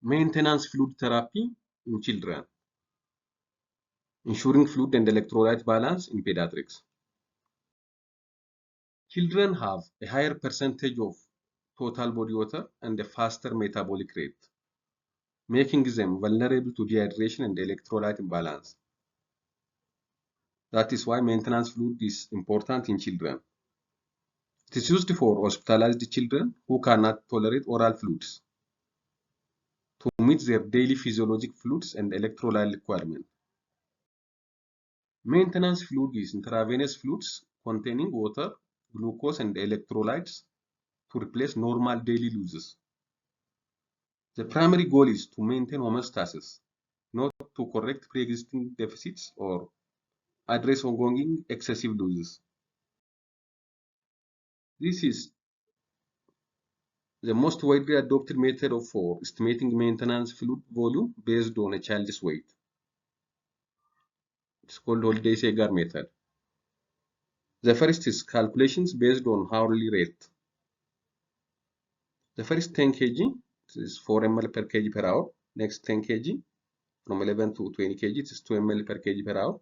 Maintenance fluid therapy in children. Ensuring fluid and electrolyte balance in pediatrics. Children have a higher percentage of total body water and a faster metabolic rate, making them vulnerable to dehydration and electrolyte imbalance. That is why maintenance fluid is important in children. It is used for hospitalized children who cannot tolerate oral fluids to meet their daily physiologic fluids and electrolyte requirements. Maintenance fluid is intravenous fluids containing water, glucose, and electrolytes to replace normal daily losses. The primary goal is to maintain homeostasis, not to correct pre-existing deficits or address ongoing excessive losses. This is the most widely adopted method for estimating maintenance fluid volume based on a child's weight. It's called Holiday-Segar method. The first is calculations based on hourly rate. The first 10 kg is 4 ml per kg per hour. Next 10 kg, from 11 to 20 kg, it is 2 ml per kg per hour.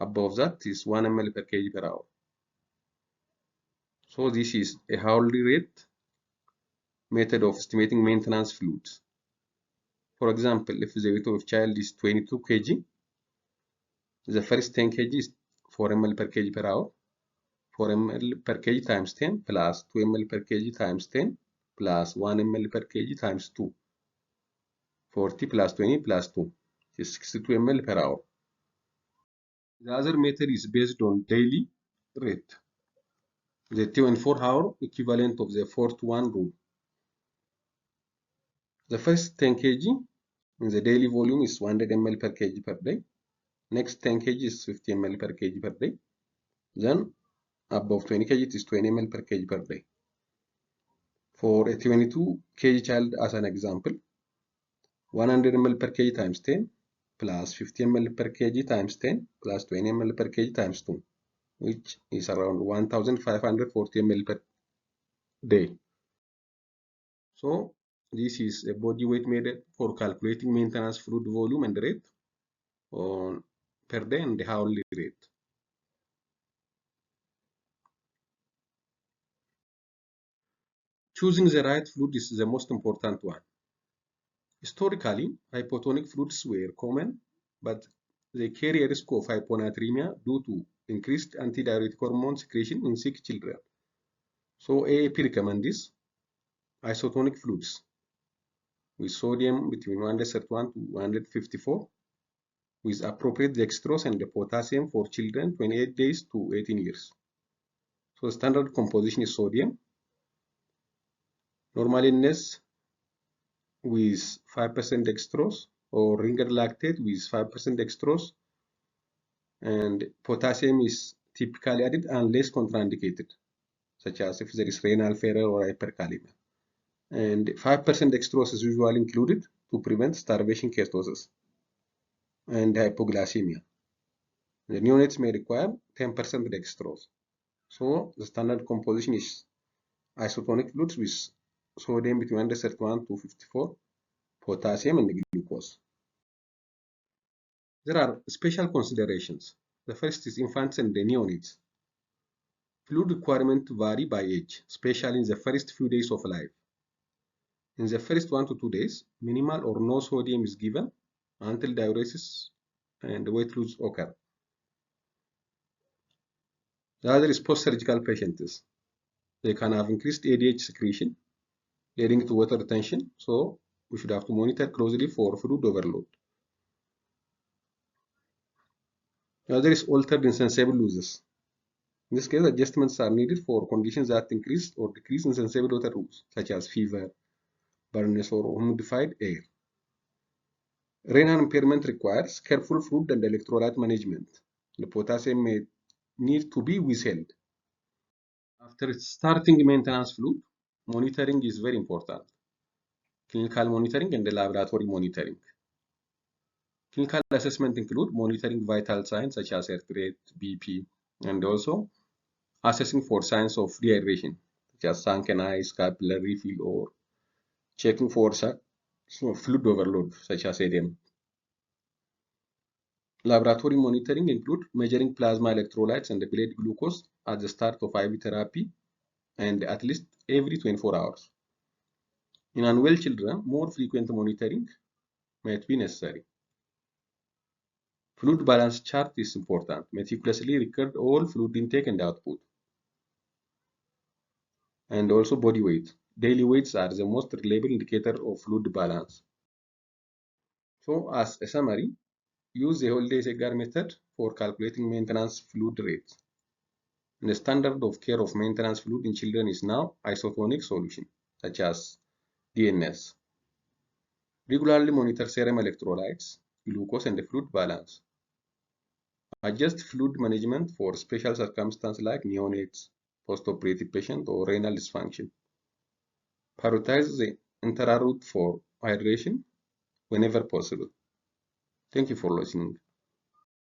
Above that is 1 ml per kg per hour. So this is a hourly rate method of estimating maintenance fluids. For example, if the weight of child is 22 kg, the first 10 kg is 4 ml per kg per hour. 4 ml per kg times 10 plus 2 ml per kg times 10 plus 1 ml per kg times 2. 40 plus 20 plus 2 is 62 ml per hour. The other method is based on daily rate, the 24-hour equivalent of the 4-to-1 rule. The first 10 kg in the daily volume is 100 ml per kg per day. Next 10 kg is 50 ml per kg per day. Then above 20 kg it is 20 ml per kg per day. For a 22 kg child as an example, 100 ml per kg times 10 plus 50 ml per kg times 10 plus 20 ml per kg times 2, which is around 1540 ml per day. So this is a body weight method for calculating maintenance fluid volume and rate on per day and the hourly rate. Choosing the right fluid is the most important one. Historically, hypotonic fluids were common, but they carry a risk of hyponatremia due to increased antidiuretic hormone secretion in sick children. So AAP recommends isotonic fluids with sodium between 131 to 154 with appropriate dextrose and potassium for children 28 days to 18 years. So the standard composition is sodium, normaliness with 5% dextrose or ringer lactate with 5% dextrose, and potassium is typically added unless contraindicated, such as if there is renal failure or hyperkalemia. And 5% dextrose is usually included to prevent starvation ketosis and hypoglycemia. The neonates may require 10% dextrose. So the standard composition is isotonic fluids with sodium between 131 to 54, potassium and glucose. There are special considerations. The first is infants and the neonates. Fluid requirements vary by age, especially in the first few days of life. In the first 1 to 2 days, minimal or no sodium is given until diuresis and weight loss occur. The other is post-surgical patients. They can have increased ADH secretion, leading to water retention, so we should have to monitor closely for fluid overload. The other is altered insensible losses. In this case, adjustments are needed for conditions that increase or decrease insensible water loss, such as fever, burns, or humidified air. Renal impairment requires careful fluid and electrolyte management. The potassium may need to be withheld. After starting maintenance fluid, monitoring is very important. Clinical monitoring and the laboratory monitoring. Clinical assessment include monitoring vital signs such as heart rate, BP, and also assessing for signs of dehydration, such as sunken eyes, capillary refill, or checking for So fluid overload, such as edema. Laboratory monitoring include measuring plasma electrolytes and the blood glucose at the start of IV therapy and at least every 24 hours. In unwell children, more frequent monitoring might be necessary. Fluid balance chart is important. Meticulously record all fluid intake and output. And also body weight. Daily weights are the most reliable indicator of fluid balance. So as a summary, use the Holiday-Segar method for calculating maintenance fluid rates. And the standard of care of maintenance fluid in children is now isotonic solution, such as DNS. Regularly monitor serum electrolytes, glucose, and the fluid balance. Adjust fluid management for special circumstances like neonates, post-operative patient, or renal dysfunction. Prioritize the intra-route for hydration whenever possible. Thank you for listening.